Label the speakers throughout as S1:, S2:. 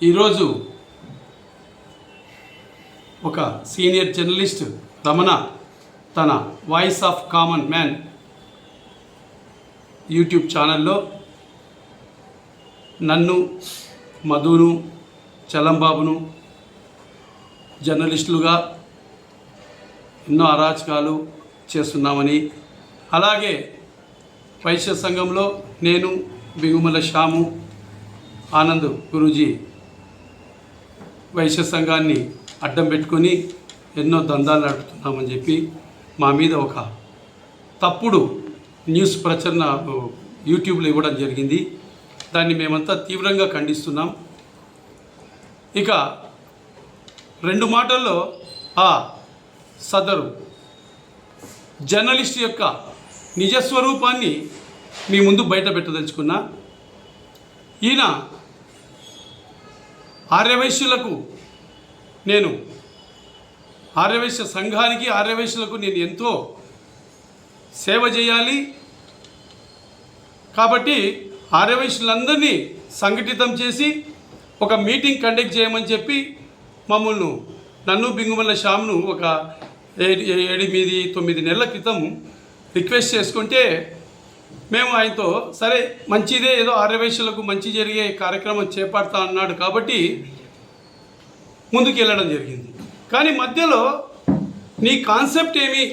S1: ఈరోజు ఒక senior journalist Ramana తన voice of common man YouTube ఛానల్లో నన్ను, మధును, చలంబాబును జర్నలిస్టులుగా ఎన్నో అరాచకాలు చేస్తున్నామని, అలాగే వైశ్య సంఘంలో నేను, బిగుమల శ్యాము, ఆనంద్ గురూజీ వైశ్య సంఘాన్ని అడ్డం పెట్టుకొని ఎన్నో దందాలు నడుపుతున్నామని చెప్పి మా మీద ఒక తప్పుడు న్యూస్ ప్రచురణ యూట్యూబ్లో ఇవ్వడం జరిగింది. దాన్ని మేమంతా తీవ్రంగా ఖండిస్తున్నాం. ఇక 2 మాటల్లో ఆ సదరు జర్నలిస్ట్ యొక్క నిజస్వరూపాన్ని మీ ముందు బయట పెట్టదలుచుకున్నా. ఈయన ఆర్యవైశ్యులకు, నేను ఆర్యవైశ్య సంఘానికి, ఆర్యవైశ్యులకు నేను ఎంతో సేవ చేయాలి కాబట్టి ఆర్యవైశ్యులందరినీ సంఘటితం చేసి ఒక మీటింగ్ కండక్ట్ చేయమని చెప్పి మమ్మల్ని, నన్ను, బింగుమల్ల శ్యామ్ను ఒక 8-9 నెలల క్రితం రిక్వెస్ట్ చేసుకుంటే మేము ఆయనతో సరే మంచిదే, ఏదో ఆర్యవైశ్యులకు మంచి జరిగే కార్యక్రమం చేపడతా అన్నాడు కాబట్టి ముందుకు వెళ్ళడం జరిగింది. కానీ మధ్యలో నీ కాన్సెప్ట్ ఏమి,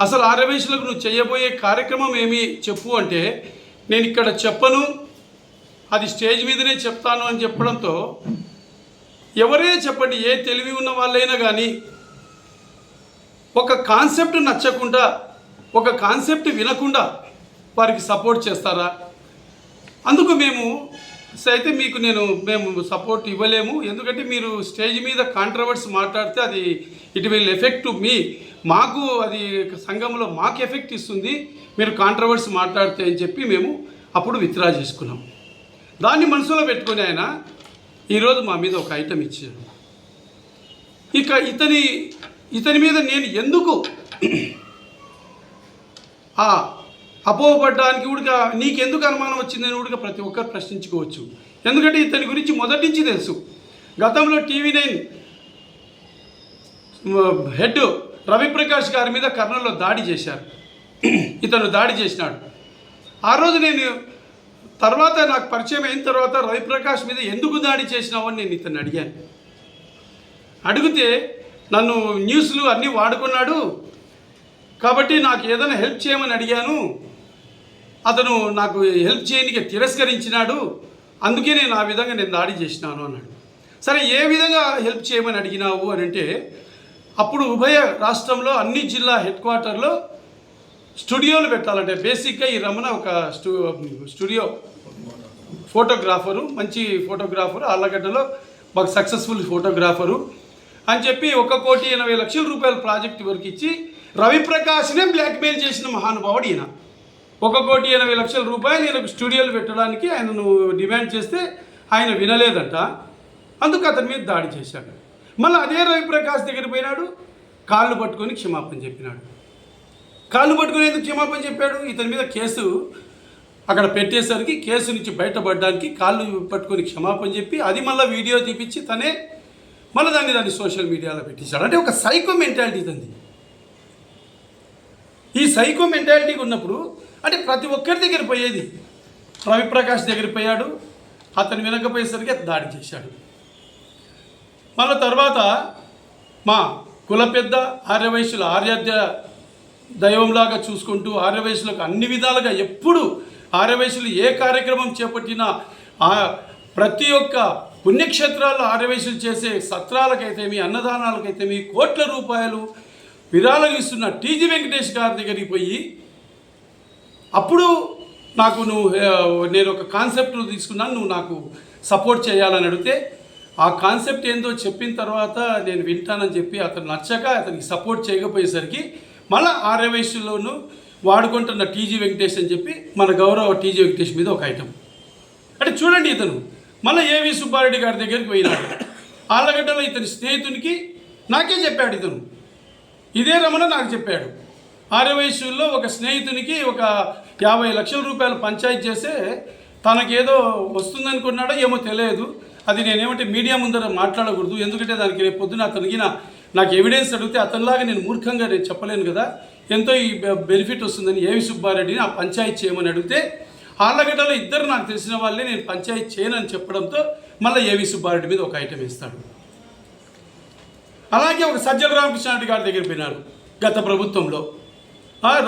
S1: అసలు ఆర్యవైశ్యులకు నువ్వు చేయబోయే కార్యక్రమం ఏమి చెప్పు అంటే, నేను ఇక్కడ చెప్పను, అది స్టేజ్ మీదనే చెప్తాను అని చెప్పడంతో, ఎవరైనా చెప్పండి, ఏ తెలివి ఉన్న వాళ్ళైనా కానీ ఒక కాన్సెప్ట్ నచ్చకుండా, ఒక కాన్సెప్ట్ వినకుండా వారికి సపోర్ట్ చేస్తారా? అందుకు మేము అయితే మేము సపోర్ట్ ఇవ్వలేము. ఎందుకంటే మీరు స్టేజ్ మీద కాంట్రవర్సీ మాట్లాడితే అది it will effect to me, మాకు అది సంఘంలో మాకు ఎఫెక్ట్ ఇస్తుంది మీరు కాంట్రవర్సీ మాట్లాడితే అని చెప్పి మేము అప్పుడు విత్డ్రా చేసుకున్నాం. దాన్ని మనసులో పెట్టుకొని ఆయన ఈరోజు మా మీద ఒక ఐటెం ఇచ్చారు. ఇక ఇతని మీద నేను ఎందుకు అపోహపడ్డానికి కూడా నీకెందుకు అనుమానం వచ్చిందని కూడా ప్రతి ఒక్కరు ప్రశ్నించుకోవచ్చు. ఎందుకంటే ఇతని గురించి మొదటి నుంచి తెలుసు. గతంలో TV9 హెడ్ రవిప్రకాష్ గారి మీద కర్నూలులో దాడి చేశారు. ఇతను దాడి చేసినాడు. ఆ రోజు నేను తర్వాత నాకు పరిచయం అయిన తర్వాత రవిప్రకాష్ మీద ఎందుకు దాడి చేసినావు అని నేను ఇతన్ని అడిగాను. అడిగితే నన్ను న్యూస్లు అన్నీ వాడుకున్నాడు కాబట్టి నాకు ఏదైనా హెల్ప్ చేయమని అడిగాను, అతను నాకు హెల్ప్ చేయడానికి తిరస్కరించినాడు, అందుకే నేను ఆ విధంగా నేను దాడి చేసినాను అన్నాడు. సరే, ఏ విధంగా హెల్ప్ చేయమని అడిగినావు అని అంటే, అప్పుడు ఉభయ రాష్ట్రంలో అన్ని జిల్లా హెడ్ క్వార్టర్లో స్టూడియోలు పెట్టాలంటే, బేసిక్గా ఈ రమణ ఒక స్టూడియో ఫోటోగ్రాఫరు, మంచి ఫోటోగ్రాఫరు, ఆళ్ళగడ్డలో మాకు సక్సెస్ఫుల్ ఫోటోగ్రాఫరు అని చెప్పి 1,80,00,000 రూపాయల ప్రాజెక్ట్ వరకు ఇచ్చి రవిప్రకాష్నే బ్లాక్మెయిల్ చేసిన మహానుభావుడు ఈయన. 1,80,00,000 రూపాయలు ఈయనకు స్టూడియోలు పెట్టడానికి ఆయనను డిమాండ్ చేస్తే ఆయన వినలేదంట. అందుకు అతని మీద దాడి చేశాడు. మళ్ళీ అదే రవిప్రకాష్ దగ్గర పోయినాడు, కాళ్ళు పట్టుకొని క్షమాపణ చెప్పినాడు. కాళ్ళు పట్టుకొని ఎందుకు క్షమాపణ చెప్పాడు? ఇతని మీద కేసు అక్కడ పెట్టేసరికి కేసు నుంచి బయటపడడానికి కాళ్ళు పట్టుకొని క్షమాపణ చెప్పి అది మళ్ళీ వీడియో తీపిచ్చి తనే మళ్ళీ దాన్ని సోషల్ మీడియాలో పెట్టేశాడు. అంటే ఒక సైకో మెంటాలిటీ తంది. ఈ సైకో మెంటాలిటీ ఉన్నప్పుడు అంటే ప్రతి ఒక్కరి దగ్గర పోయేది. రవిప్రకాష్ దగ్గర పోయాడు, అతను వినకపోయేసరికి దాడి చేశాడు. మళ్ళీ తర్వాత మా కుల పెద్ద ఆర్యవైశ్యుల ఆర్యాధ్య దైవంలాగా చూసుకుంటూ ఆర్యవైశ్యులకు అన్ని విధాలుగా ఎప్పుడు ఆర్యవైశ్యులు ఏ కార్యక్రమం చేపట్టినా ప్రతి ఒక్క పుణ్యక్షేత్రాల్లో ఆర్యవైశ్యులు చేసే సత్రాలకైతేమి, అన్నదానాలకైతేమి కోట్ల రూపాయలు విరాళం ఇస్తున్న టీజీ వెంకటేష్ గారి దగ్గరికి పోయి అప్పుడు నాకు నేను ఒక కాన్సెప్ట్ తీసుకున్నాను, నువ్వు నాకు సపోర్ట్ చేయాలని అడిగితే ఆ కాన్సెప్ట్ ఏందో చెప్పిన తర్వాత నేను వింటానని చెప్పి అతను నచ్చక అతనికి సపోర్ట్ చేయకపోయేసరికి మళ్ళీ ఆర్యవైశ్యులను వాడుకుంటున్న టీజీ వెంకటేష్ అని చెప్పి మన గౌరవ టీజీ వెంకటేష్ మీద ఒక ఐటమ్. అంటే చూడండి, ఇతను మళ్ళీ ఏవి సుబ్బారెడ్డి గారి దగ్గరికి పోయినాడు. ఆళ్ళగడ్డలో ఇతని స్నేహితునికి నాకే చెప్పాడు. ఇదే రమణ నాకు చెప్పాడు. ఆర్యవైశ్యుల్లో ఒక స్నేహితునికి ఒక 50 లక్షల రూపాయలు పంచాయతీ చేస్తే తనకేదో వస్తుందనుకున్నాడో ఏమో తెలియదు, అది నేనేమంటే మీడియా ముందర మాట్లాడకూడదు, ఎందుకంటే దానికి రేపు పొద్దున అతనికి నాకు ఎవిడెన్స్ అడిగితే అతనిలాగా నేను మూర్ఖంగా నేను చెప్పలేను కదా, ఎంతో ఈ బెనిఫిట్ వస్తుందని ఏవి సుబ్బారెడ్డిని ఆ పంచాయతీ చేయమని అడిగితే ఆళ్ళగడ్డలో ఇద్దరు నాకు తెలిసిన వాళ్ళే నేను పంచాయతీ చేయనని చెప్పడంతో మళ్ళీ ఏవి సుబ్బారెడ్డి మీద ఒక ఐటెం ఇస్తాడు. అలాగే ఒక సజ్జల రామకృష్ణారెడ్డి గారి దగ్గర పోయినాడు గత ప్రభుత్వంలో.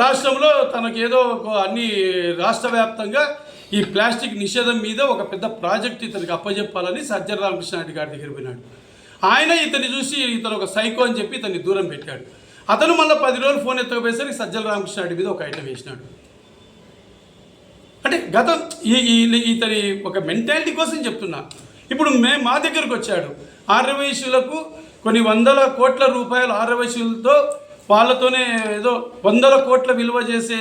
S1: రాష్ట్రంలో తనకు ఏదో అన్ని రాష్ట్ర వ్యాప్తంగా ఈ ప్లాస్టిక్ నిషేధం మీద ఒక పెద్ద ప్రాజెక్ట్ ఇతనికి అప్పచెప్పాలని సజ్జల రామకృష్ణారెడ్డి గారి దగ్గర పోయినాడు. ఆయన ఇతన్ని చూసి ఇతను ఒక సైకో అని చెప్పి ఇతన్ని దూరం పెట్టాడు. అతను మళ్ళీ 10 రోజులు ఫోన్ ఎత్తకపోయేసరికి సజ్జల రామకృష్ణారెడ్డి మీద ఒక ఐటెం వేసినాడు. అంటే గతం ఇతని ఒక మెంటాలిటీ కోసం చెప్తున్నా. ఇప్పుడు మా దగ్గరకు వచ్చాడు ఆర్యవైశ్యులకు కొన్ని 100 కోట్ల రూపాయలు ఆర్యవైశ్యులతో వాళ్ళతోనే ఏదో 100 కోట్ల విలువ చేసే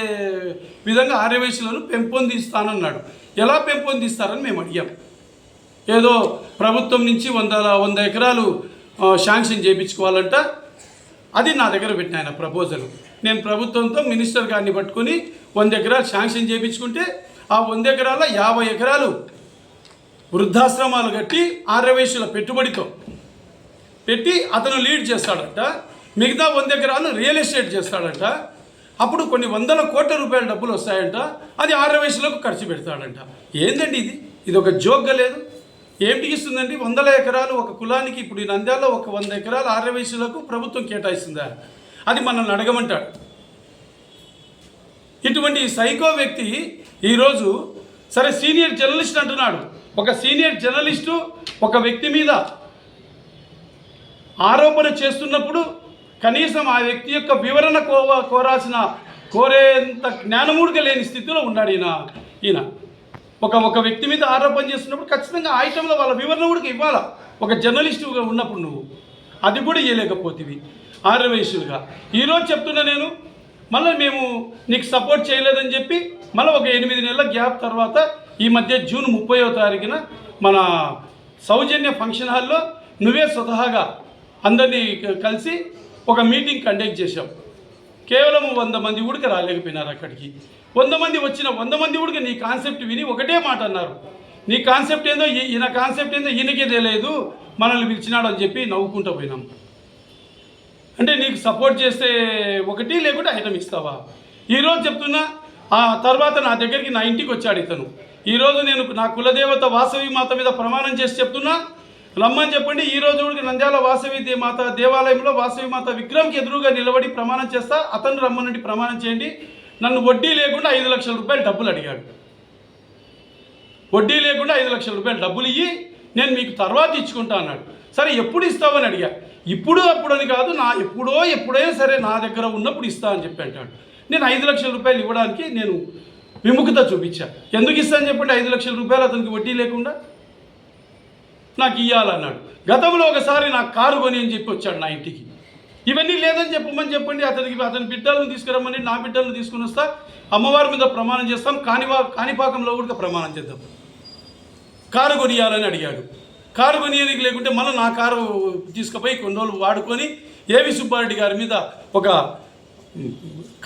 S1: విధంగా ఆర్యవైశ్యులను పెంపొందిస్తానన్నాడు. ఎలా పెంపొందిస్తారని మేము అడిగాం. ఏదో ప్రభుత్వం నుంచి 100 ఎకరాలు శాంక్షన్ చేయించుకోవాలంట. అది నా దగ్గర పెట్టిన ఆయన ప్రపోజల్. నేను ప్రభుత్వంతో మినిస్టర్ గారిని పట్టుకొని 100 ఎకరాలు శాంక్షన్ చేయించుకుంటే ఆ 100 ఎకరాల 50 ఎకరాలు వృద్ధాశ్రమాలు కట్టి ఆర్యవైశ్యుల పెట్టుబడితో పెట్టి అతను లీడ్ చేస్తాడంట. మిగతా 100 ఎకరాలు రియల్ ఎస్టేట్ చేస్తాడంట. అప్పుడు కొన్ని 100 కోట్ల రూపాయల డబ్బులు వస్తాయంట. అది ఆర్యవైశ్యులకు ఖర్చు పెడతాడంట. ఏందండి ఇది ఒక జోక్గా లేదు. ఏమిటి ఇస్తుందండి 100 ఎకరాలు ఒక కులానికి? ఇప్పుడు ఈ నంద్యాలలో ఒక 100 ఎకరాలు ఆర్యవైశ్యులకు ప్రభుత్వం కేటాయిస్తుందా? అది మనల్ని అడగమంటాడు. ఇటువంటి సైకో వ్యక్తి ఈరోజు సరే సీనియర్ జర్నలిస్ట్ అంటున్నాడు. ఒక సీనియర్ జర్నలిస్టు ఒక వ్యక్తి మీద ఆరోపణ చేస్తున్నప్పుడు కనీసం ఆ వ్యక్తి యొక్క వివరణ కోరేంత జ్ఞానమూడిగా లేని స్థితిలో ఉన్నాడు ఈయన. ఒక వ్యక్తి మీద ఆరోపణ చేస్తున్నప్పుడు ఖచ్చితంగా ఆ ఐటంలో వాళ్ళ వివరణ కూడా ఇవ్వాలా. ఒక జర్నలిస్టుగా ఉన్నప్పుడు నువ్వు అది కూడా ఇవ్వలేకపోతేవి ఆర్యవైశ్యులుగా. ఈరోజు చెప్తున్నా నేను, మళ్ళీ మేము నీకు సపోర్ట్ చేయలేదని చెప్పి మళ్ళీ ఒక 8 నెలల గ్యాప్ తర్వాత ఈ మధ్య జూన్ 30వ తారీఖున మన సౌజన్య ఫంక్షన్ హాల్లో నువ్వే స్వతహాగా అందరినీ కలిసి ఒక మీటింగ్ కండక్ట్ చేశావు. కేవలం 100 మంది కూడా రాలేకపోయినారు అక్కడికి. 100 మంది వచ్చిన 100 మంది కూడా నీ కాన్సెప్ట్ విని ఒకటే మాట అన్నారు. నీ కాన్సెప్ట్ ఏందో ఈయన కాన్సెప్ట్ ఏందో ఈయనకే తెలియదు, మనల్ని పిలిచినాడు అని చెప్పి నవ్వుకుంటూ పోయినాం. అంటే నీకు సపోర్ట్ చేస్తే ఒకటి, లేకుంటే ఐటమ్ ఇస్తావా? ఈరోజు చెప్తున్నా. ఆ తర్వాత నా దగ్గరికి నా ఇంటికి వచ్చాడు ఇతను. ఈరోజు నేను నా కులదేవత వాసవి మాత మీద ప్రమాణం చేసి చెప్తున్నా, రమ్మని చెప్పండి. ఈరోజు కూడా నంద్యాల వాసవి మాత దేవాలయంలో వాసవి మాత విగ్రహంకి ఎదురుగా నిలబడి ప్రమాణం చేస్తా. అతను రమ్మనండి, ప్రమాణం చేయండి. నన్ను వడ్డీ లేకుండా 5 లక్షల రూపాయలు డబ్బులు అడిగాడు. వడ్డీ లేకుండా 5 లక్షల రూపాయలు డబ్బులు ఇయ్యి నేను మీకు తర్వాత ఇచ్చుకుంటా అన్నాడు. సరే ఎప్పుడు ఇస్తావని అడిగా. ఇప్పుడు అప్పుడని కాదు, ఎప్పుడైనా సరే నా దగ్గర ఉన్నప్పుడు ఇస్తా అని చెప్పి అంటాడు. నేను 5 లక్షల రూపాయలు ఇవ్వడానికి నేను విముఖత చూపించా. ఎందుకు ఇస్తా అని చెప్పండి 5 లక్షల రూపాయలు అతనికి వడ్డీ లేకుండా నాకు ఇవ్వాలన్నాడు. గతంలో ఒకసారి నాకు కారు కొని అని చెప్పి వచ్చాడు నా ఇంటికి. ఇవన్నీ లేదని చెప్పండి అతని బిడ్డలను తీసుకురమ్మని, నా బిడ్డలను తీసుకుని వస్తా, అమ్మవారి మీద ప్రమాణం చేస్తాం, కాణిపాకంలో కూడా ప్రమాణం చేద్దాం. కారు కొనియాలని అడిగాడు. కారు కొనియడానికి లేకుంటే మళ్ళీ నా కారు తీసుకుపోయి కొన్ని రోజులు వాడుకొని ఏవి సుబ్బారెడ్డి గారి మీద ఒక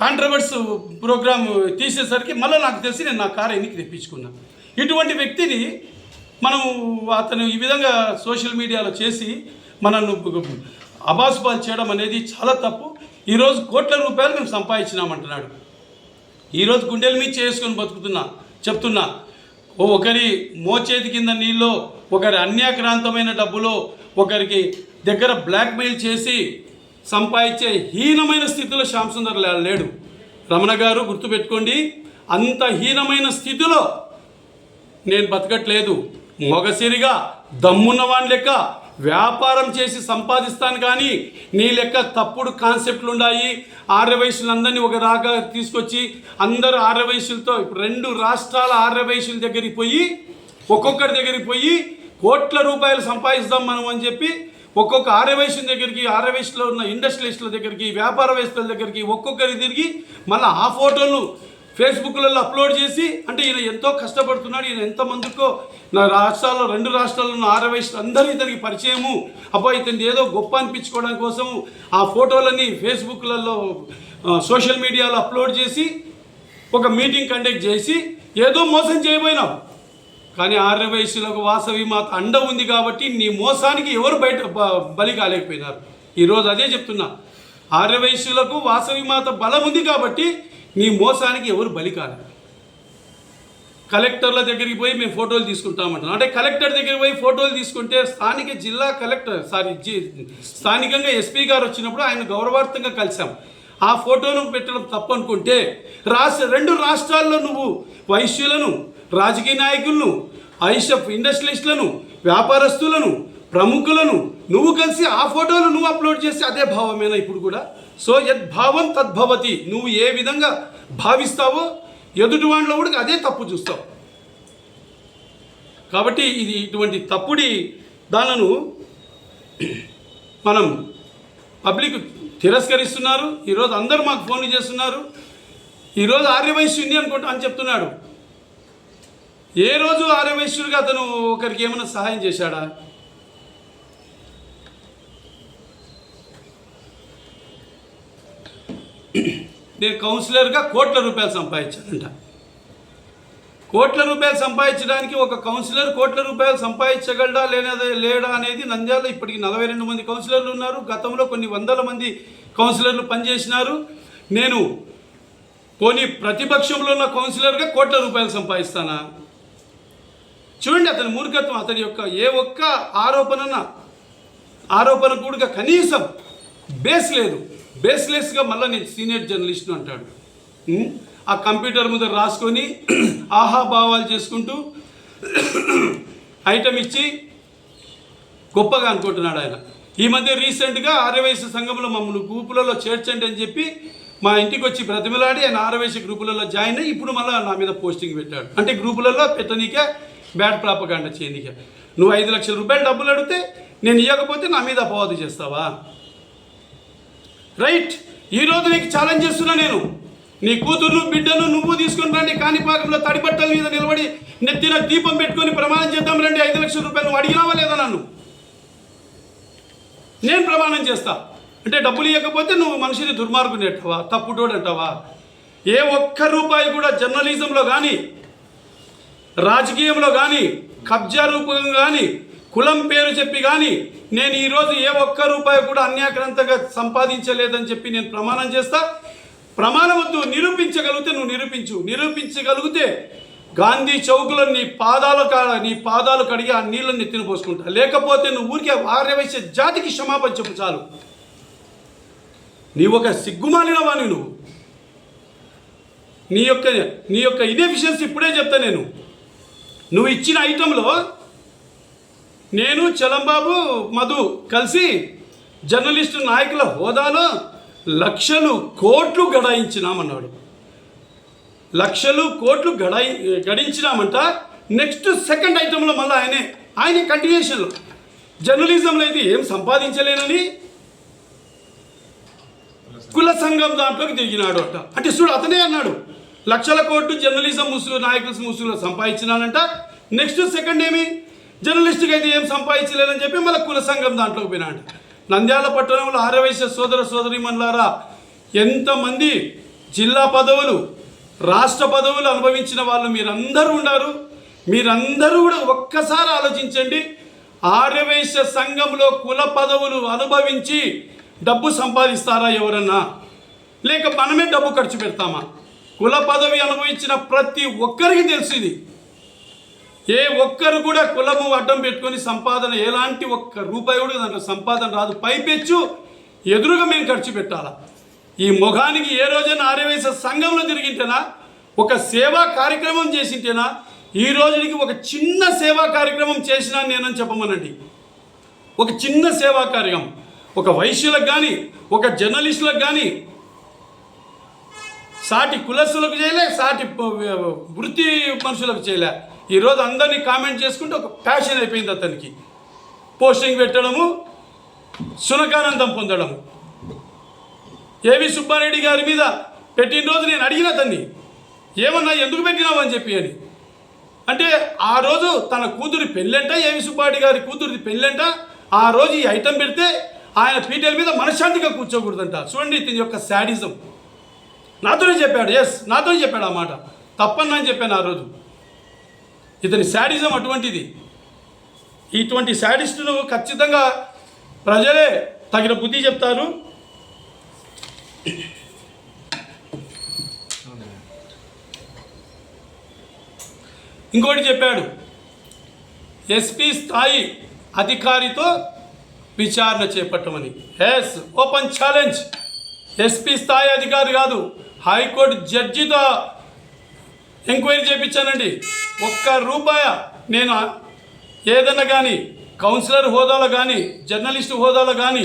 S1: కాంట్రవర్స్ ప్రోగ్రామ్ తీసేసరికి మళ్ళీ నాకు తెలిసి నేను నా కారు ఎన్నికి తెప్పించుకున్నా. ఇటువంటి వ్యక్తిని మనం అతను ఈ విధంగా సోషల్ మీడియాలో చేసి మనల్ని అబాసుపాలు చేయడం అనేది చాలా తప్పు. ఈరోజు కోట్ల రూపాయలు మేము సంపాదించినామంటున్నాడు. ఈరోజు గుండెల మీద చేసుకొని చెప్తున్నా, ఒకరి మోచేతి కింద నీళ్ళు, ఒకరి అన్యాక్రాంతమైన డబ్బులో ఒకరికి దగ్గర బ్లాక్మెయిల్ చేసి సంపాదించే హీనమైన స్థితిలో శ్యామ్ సుందర్ లేడు. రమణ గారు గుర్తుపెట్టుకోండి, అంత హీనమైన స్థితిలో నేను బతకట్లేదు. మొగసిరిగా దమ్మున్నవాని లెక్క వ్యాపారం చేసి సంపాదిస్తాను, కానీ నీ లెక్క తప్పుడు కాన్సెప్ట్లు ఉన్నాయి. ఆర్యవైశ్యులందరినీ ఒక రాగా తీసుకొచ్చి అందరూ ఆర్యవైశ్యులతో ఇప్పుడు 2 రాష్ట్రాల ఆర్యవైశ్యుల దగ్గరికి పోయి ఒక్కొక్కరి దగ్గరికి పోయి కోట్ల రూపాయలు సంపాదిస్తాం మనం అని చెప్పి ఒక్కొక్క ఆర్యవైశ్యుల దగ్గరికి, ఆర్యవైశ్యులో ఉన్న ఇండస్ట్రియలిస్టుల దగ్గరికి, వ్యాపారవేత్తల దగ్గరికి ఒక్కొక్కరి తిరిగి మళ్ళీ ఆ ఫోటోలు ఫేస్బుక్లలో అప్లోడ్ చేసి, అంటే ఈయన ఎంతో కష్టపడుతున్నాడు, ఈయన ఎంతమందికో నా రాష్ట్రాల్లో 2 రాష్ట్రాల్లో ఉన్న ఆర్యవైశ్యులు అందరూ ఇతనికి పరిచయము, అబ్బా ఇతని ఏదో గొప్ప అనిపించుకోవడం కోసము ఆ ఫోటోలన్నీ ఫేస్బుక్లలో సోషల్ మీడియాలో అప్లోడ్ చేసి ఒక మీటింగ్ కండక్ట్ చేసి ఏదో మోసం చేయబోయినావు. కానీ ఆర్యవైశ్యులకు వాసవి మాత అండ ఉంది కాబట్టి నీ మోసానికి ఎవరు బలి కాలేకపోయినారు. ఈరోజు అదే చెప్తున్నా, ఆర్యవైశ్యులకు వాసవి మాత బలం ఉంది కాబట్టి నీ మోసానికి ఎవరు బలి కాలేదు. కలెక్టర్ల దగ్గరికి పోయి మేము ఫోటోలు తీసుకుంటామంటున్నాం. అంటే కలెక్టర్ దగ్గరికి పోయి ఫోటోలు తీసుకుంటే స్థానిక జిల్లా కలెక్టర్ స్థానికంగా ఎస్పీ గారు వచ్చినప్పుడు ఆయన గౌరవార్థంగా కలిసాం. ఆ ఫోటోను పెట్టడం తప్పు అనుకుంటే రెండు రాష్ట్రాల్లో నువ్వు వైశ్యులను, రాజకీయ నాయకులను, ఐషఫ్ ఇండస్ట్రియలిస్టులను, వ్యాపారస్తులను, ప్రముఖులను నువ్వు కలిసి ఆ ఫోటోలు నువ్వు అప్లోడ్ చేసి అదే భావమేనా ఇప్పుడు కూడా? సో యద్భావం తద్భవతి. నువ్వు ఏ విధంగా భావిస్తావో ఎదుటి వాళ్ళలో కూడా అదే తప్పు చూస్తావు. కాబట్టి ఇది ఇటువంటి తప్పుడి దానిలను మనం పబ్లిక్ తిరస్కరిస్తున్నారు. ఈరోజు అందరూ మాకు ఫోన్లు చేస్తున్నారు. ఈరోజు ఆర్యవైశ్య ఉంది అనుకుంటా అని చెప్తున్నాడు. ఏ రోజు ఆర్యవైశ్యుడిగా అతను ఒకరికి ఏమైనా సహాయం చేశాడా? నేను కౌన్సిలర్గా కోట్ల రూపాయలు సంపాదించానంట. కోట్ల రూపాయలు సంపాదించడానికి ఒక కౌన్సిలర్ కోట్ల రూపాయలు సంపాదించగలడా లేడా అనేది నంద్యాలలో ఇప్పటికి 42 మంది కౌన్సిలర్లు ఉన్నారు. గతంలో కొన్ని వందల మంది కౌన్సిలర్లు పనిచేసినారు. నేను కొన్ని ప్రతిపక్షంలో ఉన్న కౌన్సిలర్గా కోట్ల రూపాయలు సంపాదిస్తానా? చూడండి అతని మూర్ఖత్వం. అతని యొక్క ఏ ఒక్క ఆరోపణ కూడా కనీసం బేస్ లేదు. బేస్లెస్గా మళ్ళీ నేను సీనియర్ జర్నలిస్ట్ను అంటాడు. ఆ కంప్యూటర్ మీద రాసుకొని ఆహాభావాలు చేసుకుంటూ ఐటమ్ ఇచ్చి గొప్పగా అనుకుంటున్నాడు ఆయన. ఈ మధ్య రీసెంట్గా ఆర్యవైశ్య సంఘంలో మమ్మల్ని గ్రూపులలో చేర్చండి అని చెప్పి మా ఇంటికి వచ్చి బ్రతిమలాడి ఆయన ఆర్యవైశ్య గ్రూపులలో జాయిన్ అయ్యి ఇప్పుడు మళ్ళీ నా మీద పోస్టింగ్ పెట్టాడు. అంటే గ్రూపులలో పెట్టనీకే బ్యాడ్ ప్రాపగాండా చేయనీకే. నువ్వు 5 లక్షల రూపాయలు డబ్బులు అడిగితే నేను ఇవ్వకపోతే నా మీద అపవాదు చేస్తావా? రైట్. ఈరోజు నీకు ఛాలెంజ్ చేస్తున్నా నేను. నీ కూతురు బిడ్డను నువ్వు తీసుకుని రండి, కాణిపాకంలో తడిబట్టల మీద నిలబడి నెత్తిన దీపం పెట్టుకొని ప్రమాణం చేద్దాం రండి. 5 లక్షల రూపాయలు నువ్వు అడిగినావా లేదా నన్ను? నేను ప్రమాణం చేస్తా. అంటే డబ్బులు ఇవ్వకపోతే నువ్వు మనిషిని దుర్మార్గుని అంటావా, తప్పుటోడు అంటావా? ఏ ఒక్క రూపాయి కూడా జర్నలిజంలో కానీ, రాజకీయంలో కానీ, కబ్జా రూపంగా కానీ, కులం పేరు చెప్పి కానీ నేను ఈరోజు ఏ ఒక్క రూపాయి కూడా అన్యాక్రాంతంగా సంపాదించలేదని చెప్పి నేను ప్రమాణం చేస్తా. ప్రమాణం వద్దు, నిరూపించగలిగితే నువ్వు నిరూపించగలిగితే గాంధీ చౌక్లో నీ పాదాలు కడిగి ఆ నీళ్ళని నెత్తిన పోసుకుంటా. లేకపోతే నువ్వు ఊరికే ఆర్యవైశ్య జాతికి క్షమాపణ చెప్పు చాలు. నీ ఒక సిగ్గుమాలినవా నువ్వు? నీ యొక్క ఇన్ఎఫిషియన్సీ ఇప్పుడే చెప్తా నేను. నువ్వు ఇచ్చిన ఐటెంలో నేను చలంబాబు మధు కలిసి జర్నలిస్టు నాయకుల హోదాలో లక్షలు కోట్లు గడాయించినామన్నాడు. లక్షలు కోట్లు గడించినామంట. నెక్స్ట్ సెకండ్ ఐటెంలో మళ్ళీ ఆయనే కంటిన్యూషన్లో జర్నలిజంలో అయితే ఏం సంపాదించలేనని కుల సంఘం దాంట్లోకి తిరిగినాడు అంట. అంటే చూడు అతనే అన్నాడు లక్షల కోట్లు జర్నలిజం ముసుగులో సంపాదించినానంట. నెక్స్ట్ సెకండ్ ఏమి జర్నలిస్ట్కి అయితే ఏం సంపాదించలేదని చెప్పి మళ్ళీ కుల సంఘం దాంట్లోకి పోయినాడు. నంద్యాల పట్టణంలో ఆర్యవైశ్య సోదరీమణులారా ఎంతమంది జిల్లా పదవులు, రాష్ట్ర పదవులు అనుభవించిన వాళ్ళు మీరందరూ ఉన్నారు. మీరందరూ కూడా ఒక్కసారి ఆలోచించండి. ఆర్యవైశ్య సంఘంలో కుల పదవులు అనుభవించి డబ్బు సంపాదిస్తారా ఎవరన్నా? లేక మనమే డబ్బు ఖర్చు పెడతామా? కుల పదవి అనుభవించిన ప్రతి ఒక్కరికి తెలుసు ఇది. ఏ ఒక్కరు కూడా కులము అడ్డం పెట్టుకొని సంపాదన ఎలాంటి ఒక్క రూపాయి కూడా దాంట్లో సంపాదన రాదు. పైపెచ్చు ఎదురుగా మేము ఖర్చు పెట్టాలా? ఈ మొఘానికి ఏ రోజైనా ఆర్యవైశ్య సంఘంలో తిరిగింటేనా, ఒక సేవా కార్యక్రమం చేసింటేనా? ఈ రోజుకి ఒక చిన్న సేవా కార్యక్రమం చేసినా నేనని చెప్పమనండి. ఒక చిన్న సేవా కార్యక్రమం ఒక వైశ్యులకు కానీ, ఒక జర్నలిస్టులకు కానీ, సాటి కులస్తులకు చేయలే, సాటి వృత్తి మనుషులకు చేయలే. ఈరోజు అందరినీ కామెంట్ చేసుకుంటే ఒక ప్యాషన్ అయిపోయింది అతనికి. పోస్టింగ్ పెట్టడము, సునకానందం పొందడము. ఏవి సుబ్బారెడ్డి గారి మీద పెట్టిన రోజు నేను అడిగిన అతన్ని ఏమన్నా ఎందుకు పెట్టినావు అని చెప్పి అని. అంటే ఆ రోజు తన కూతురి పెళ్ళంట, ఏవి సుబ్బారెడ్డి గారి కూతురిది పెళ్ళంట. ఆ రోజు ఈ ఐటెం పెడితే ఆయన పీటల మీద మనశ్శాంతిగా కూర్చోకూడదంట. చూడండి దీని యొక్క శాడిజం. నాతోనే చెప్పాడు. నాతోనే చెప్పాడు ఆ మాట. తప్పని అని చెప్పాను ఆ రోజు. ఇతని శాడిజం అటువంటిది. ఇటువంటి శాడిస్టును ఖచ్చితంగా ప్రజలే తగిన బుద్ధి చెప్తారు. ఇంకోటి చెప్పాడు, ఎస్పీ స్థాయి అధికారితో విచారణ చేపట్టమని. Yes, open challenge. ఎస్పీ స్థాయి అధికారి కాదు, హైకోర్టు జడ్జితో ఎంక్వైరీ చేయించానండి. ₹1 నేను ఏదన్నా కానీ కౌన్సిలర్ హోదాలో కానీ, జర్నలిస్టు హోదాలో కానీ,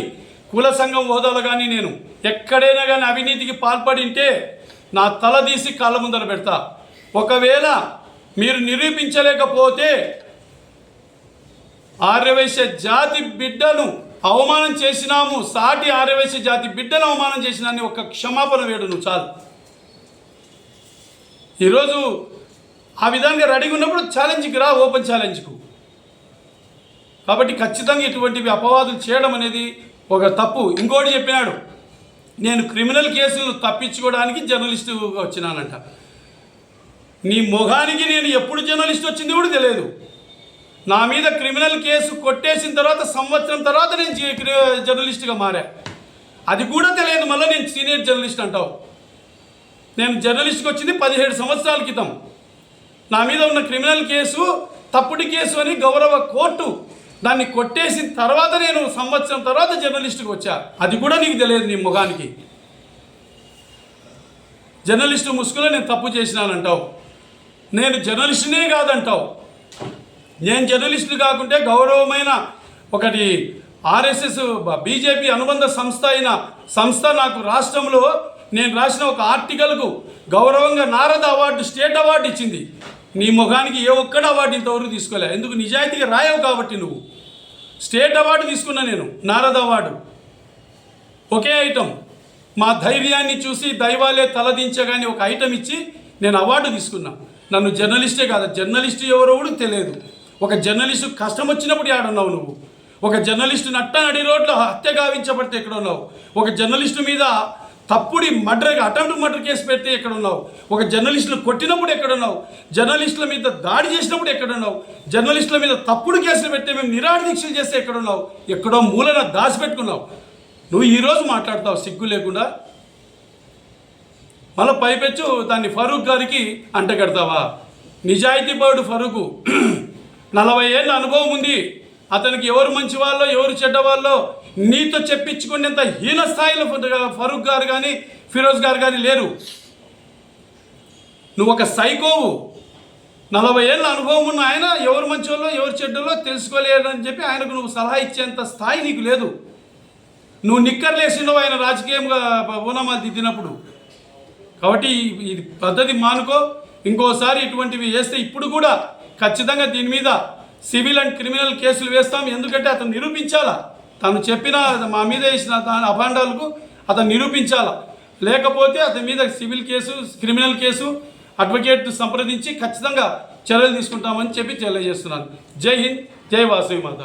S1: కుల సంఘం హోదాలో కానీ నేను ఎక్కడైనా కానీ అవినీతికి పాల్పడింటే నా తల తీసి కాళ్ళ ముందర పెడతా. ఒకవేళ మీరు నిరూపించలేకపోతే ఆర్యవైశ్య జాతి బిడ్డను అవమానం చేసినాము, సాటి ఆర్యవైశ్య జాతి బిడ్డను అవమానం చేసినాన్ని ఒక క్షమాపణ వేడు నువ్వు చాలు. ఈరోజు ఆ విధంగా రెడీగా ఉన్నప్పుడు ఛాలెంజ్కి రా, ఓపెన్ ఛాలెంజ్కు. కాబట్టి ఖచ్చితంగా ఇటువంటివి అపవాదులు చేయడం అనేది ఒక తప్పు. ఇంకోటి చెప్పినాడు, నేను క్రిమినల్ కేసులు తప్పించుకోవడానికి జర్నలిస్టు వచ్చినానంట. నీ మొహానికి నేను ఎప్పుడు జర్నలిస్ట్ వచ్చింది కూడా తెలియదు. నా మీద క్రిమినల్ కేసు కొట్టేసిన తర్వాత సంవత్సరం తర్వాత నేను జర్నలిస్ట్గా మారా, అది కూడా తెలియదు. మళ్ళీ నేను సీనియర్ జర్నలిస్ట్ అంటావు. నేను జర్నలిస్ట్కి వచ్చింది 17 సంవత్సరాల క్రితం. నా మీద ఉన్న క్రిమినల్ కేసు తప్పుడు కేసు అని గౌరవ కోర్టు దాన్ని కొట్టేసిన తర్వాత నేను సంవత్సరం తర్వాత జర్నలిస్ట్కి వచ్చా, అది కూడా నీకు తెలియదు. నీ ముఖానికి జర్నలిస్టు ముసుగులో నేను తప్పు చేసినానంటావు. నేను జర్నలిస్టునే కాదంటావు. నేను జర్నలిస్టు కాకుంటే గౌరవమైన ఒకటి ఆర్ఎస్ఎస్ బీజేపీ అనుబంధ సంస్థ అయిన సంస్థ నాకు రాష్ట్రంలో నేను రాసిన ఒక ఆర్టికల్కు గౌరవంగా నారద అవార్డు, స్టేట్ అవార్డు ఇచ్చింది. నీ ముఖానికి ఏ ఒక్కడ అవార్డు ఇంతవరకు తీసుకోలే. ఎందుకు? నిజాయితీగా రాయవు కాబట్టి. నువ్వు స్టేట్ అవార్డు తీసుకున్నా, నేను నారద అవార్డు. ఒకే ఐటమ్, మా ధైర్యాన్ని చూసి దైవాలే తలదించగాని ఒక ఐటమ్ ఇచ్చి నేను అవార్డు తీసుకున్నా. నన్ను జర్నలిస్టే కాదు, జర్నలిస్టు ఎవరో కూడా తెలియదు. ఒక జర్నలిస్టు కష్టం వచ్చినప్పుడు ఏడున్నావు నువ్వు? ఒక జర్నలిస్టు నడి రోడ్లో హత్య గావించబడితే ఎక్కడ ఉన్నావు? ఒక జర్నలిస్టు మీద తప్పుడు అటెంప్ట్ మర్డర్ కేసు పెడితే ఎక్కడ ఉన్నావు? ఒక జర్నలిస్టులు కొట్టినప్పుడు ఎక్కడున్నావు? జర్నలిస్టుల మీద దాడి చేసినప్పుడు ఎక్కడున్నావు? జర్నలిస్టుల మీద తప్పుడు కేసులు పెడితే మేము నిరాహార దీక్షలు చేస్తే ఎక్కడున్నావు? ఎక్కడో మూలన దాచిపెట్టుకున్నావు. నువ్వు ఈరోజు మాట్లాడతావు సిగ్గు లేకుండా. మళ్ళీ పైపెచ్చు దాన్ని ఫరూక్ గారికి అంటగడతావా? నిజాయితీ పరుడు ఫరూకు, 40 ఏళ్ళ అనుభవం ఉంది. అతనికి ఎవరు మంచి వాళ్ళో ఎవరు చెడ్డవాళ్ళో నీతో చెప్పించుకునేంత హీన స్థాయిలో ఫరూక్ గారు కానీ ఫిరోజ్ గారు కానీ లేరు. నువ్వు ఒక సైకోవు. 40 ఏళ్ళ అనుభవం ఉన్న ఆయన ఎవరు మంచోళ్ళో ఎవరు చెడ్డలో తెలుసుకోలేదని చెప్పి ఆయనకు నువ్వు సలహా ఇచ్చేంత స్థాయి నీకు లేదు. నువ్వు నిక్కర్లేసినావు ఆయన రాజకీయంగా ఓనమాలు దిద్దినప్పుడు. కాబట్టి ఈ పద్ధతి మానుకో. ఇంకోసారి ఇటువంటివి చేస్తే ఇప్పుడు కూడా ఖచ్చితంగా దీని మీద సివిల్ అండ్ క్రిమినల్ కేసులు వేస్తాం. ఎందుకంటే అతను నిరూపించాలా, తను చెప్పిన మా మీద వేసిన అభాండాలకు అతను నిరూపించాలా. లేకపోతే అతని మీద civil case, criminal case advocate సంప్రదించి ఖచ్చితంగా చర్యలు తీసుకుంటామని చెప్పి తెలియజేస్తున్నాను. జై హింద్, జై వాసవి మాత.